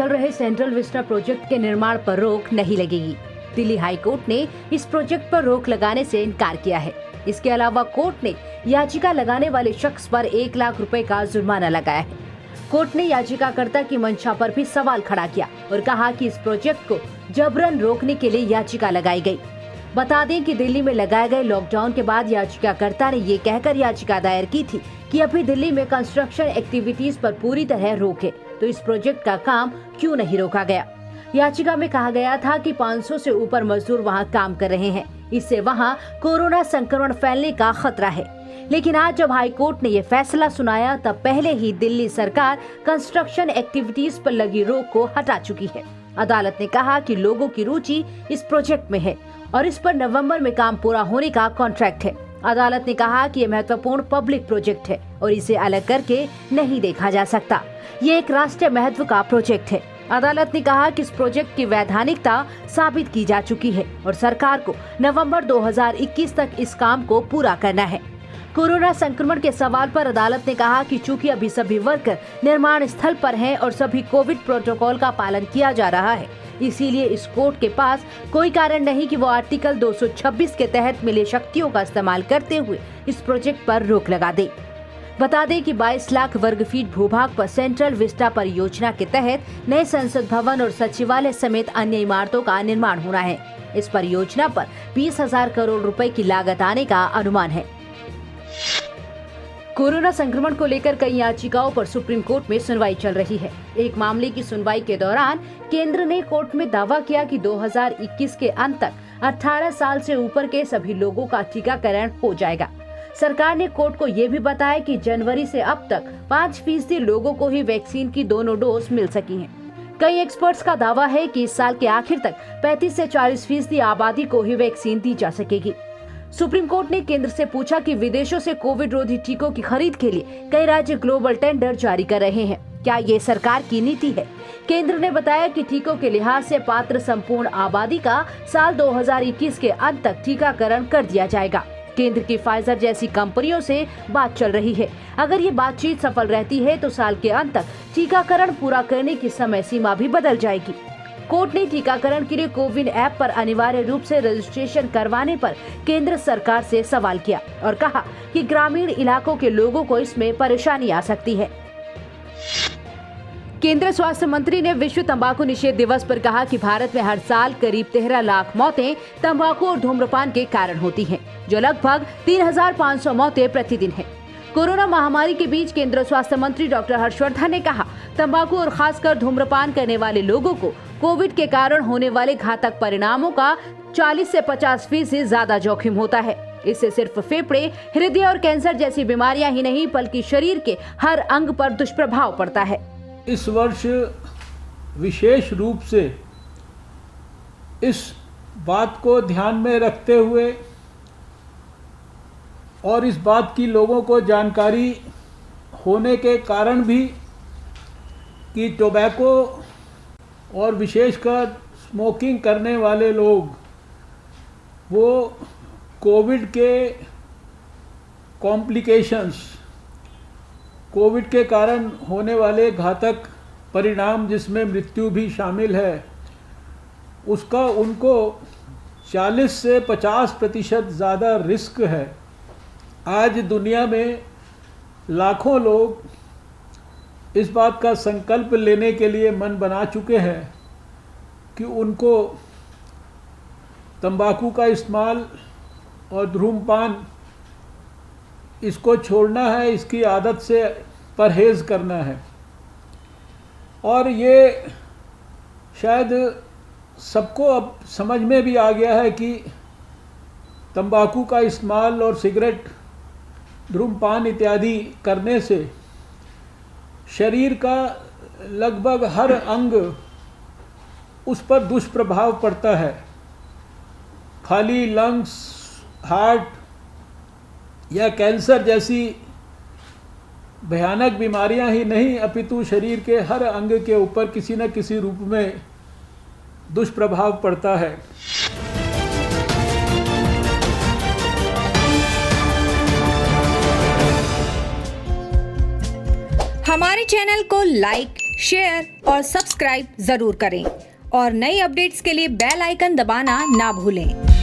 चल रहे central Vista project के निर्माण पर रोक नहीं लगेगी। दिल्ली हाई कोर्ट ने इस प्रोजेक्ट पर रोक लगाने से इनकार किया है। इसके अलावा कोर्ट ने याचिका लगाने वाले शख्स पर 1 लाख रुपए का जुर्माना लगाया है। कोर्ट ने याचिकाकर्ता की मंशा पर भी सवाल खड़ा किया और कहा कि इस प्रोजेक्ट को जबरन रोकने के लिए याचिका लगाई गई। बता दें कि दिल्ली में लगाए गए लॉकडाउन के बाद याचिकाकर्ता ने ये कहकर याचिका दायर की थी कि अभी दिल्ली में कंस्ट्रक्शन एक्टिविटीज पर पूरी तरह रोक है, तो इस प्रोजेक्ट का काम क्यों नहीं रोका गया। याचिका में कहा गया था कि 500 से ऊपर मजदूर वहां काम कर रहे हैं, इससे वहां कोरोना संक्रमण फैलने का खतरा है। लेकिन आज जब हाई कोर्ट ने ये फैसला सुनाया, तब पहले ही दिल्ली सरकार कंस्ट्रक्शन एक्टिविटीज पर लगी रोक को हटा चुकी है। अदालत ने कहा कि लोगों की रुचि इस प्रोजेक्ट में है और इस पर नवंबर में काम पूरा होने का कॉन्ट्रैक्ट है। अदालत ने कहा कि यह महत्वपूर्ण पब्लिक प्रोजेक्ट है और इसे अलग करके नहीं देखा जा सकता। ये एक राष्ट्रीय महत्व का प्रोजेक्ट है। अदालत ने कहा कि इस प्रोजेक्ट की वैधानिकता साबित की जा चुकी है और सरकार को नवंबर 2021 तक इस काम को पूरा करना है। कोरोना संक्रमण के सवाल पर अदालत ने कहा कि चूंकि अभी सभी वर्कर निर्माण स्थल पर हैं और सभी कोविड प्रोटोकॉल का पालन किया जा रहा है, इसीलिए इस कोर्ट के पास कोई कारण नहीं कि वो आर्टिकल 226 के तहत मिले शक्तियों का इस्तेमाल करते हुए इस प्रोजेक्ट पर रोक लगा दे। बता दें कि 22 लाख वर्ग फीट भूभाग पर सेंट्रल विस्टा परियोजना के तहत नए संसद भवन और सचिवालय समेत अन्य इमारतों का निर्माण होना है। इस परियोजना पर 20,000 करोड़ रुपए की लागत आने का अनुमान है। कोरोना संक्रमण को लेकर कई याचिकाओं पर सुप्रीम कोर्ट में सुनवाई चल रही है। एक मामले की सुनवाई के दौरान केंद्र ने कोर्ट में दावा किया कि 2021 के अंत तक 18 साल से ऊपर के सभी लोगों का टीकाकरण हो जाएगा। सरकार ने कोर्ट को ये भी बताया कि जनवरी से अब तक 5% लोगों को ही वैक्सीन की दोनों डोज मिल सकी हैं। कई एक्सपर्ट्स का दावा है कि इस साल के आखिर तक 35 से 40% आबादी को ही वैक्सीन दी जा सकेगी। सुप्रीम कोर्ट ने केंद्र से पूछा कि विदेशों से कोविड रोधी टीकों की खरीद के लिए कई राज्य ग्लोबल टेंडर जारी कर रहे हैं, क्या ये सरकार की नीति है। केंद्र ने बताया कि टीकों के लिहाज से पात्र संपूर्ण आबादी का साल 2021 के अंत तक टीकाकरण कर दिया जाएगा। केंद्र की फाइजर जैसी कंपनियों से बात चल रही है। अगर ये बातचीत सफल रहती है तो साल के अंत तक टीकाकरण पूरा करने की समय सीमा भी बदल जाएगी। कोर्ट ने टीकाकरण के लिए कोविन ऐप पर अनिवार्य रूप से रजिस्ट्रेशन करवाने पर केंद्र सरकार से सवाल किया और कहा कि ग्रामीण इलाकों के लोगों को इसमें परेशानी आ सकती है। केंद्रीय स्वास्थ्य मंत्री ने विश्व तंबाकू निषेध दिवस पर कहा कि भारत में हर साल करीब 13 लाख मौतें तंबाकू और धूम्रपान के कारण होती हैं, जो लगभग 3,500 मौतें प्रतिदिन हैं। कोरोना महामारी के बीच केंद्रीय स्वास्थ्य मंत्री डॉक्टर हर्षवर्धन ने कहा, तंबाकू और खासकर धूम्रपान करने वाले लोगों को कोविड के कारण होने वाले घातक परिणामों का 40 से 50% ज्यादा जोखिम होता है। इससे सिर्फ फेफड़े, हृदय और कैंसर जैसी बीमारियां ही नहीं बल्कि शरीर के हर अंग पर दुष्प्रभाव पड़ता है। इस वर्ष विशेष रूप से इस बात को ध्यान में रखते हुए और इस बात की लोगों को जानकारी होने के कारण भी कि टोबैको और विशेषकर स्मोकिंग करने वाले लोग वो कोविड के कॉम्प्लिकेशंस, कोविड के कारण होने वाले घातक परिणाम जिसमें मृत्यु भी शामिल है, उसका उनको 40 से 50% ज़्यादा रिस्क है। आज दुनिया में लाखों लोग इस बात का संकल्प लेने के लिए मन बना चुके हैं कि उनको तंबाकू का इस्तेमाल और धूम्रपान इसको छोड़ना है, इसकी आदत से परहेज़ करना है। और ये शायद सबको अब समझ में भी आ गया है कि तंबाकू का इस्तेमाल और सिगरेट, धूम्रपान इत्यादि करने से शरीर का लगभग हर अंग उस पर दुष्प्रभाव पड़ता है। खाली लंग्स, हार्ट या कैंसर जैसी भयानक बीमारियां ही नहीं, अपितु शरीर के हर अंग के ऊपर किसी न किसी रूप में दुष्प्रभाव पड़ता है। हमारे चैनल को लाइक, शेयर और सब्सक्राइब जरूर करें और नई अपडेट्स के लिए बेल आइकन दबाना ना भूलें।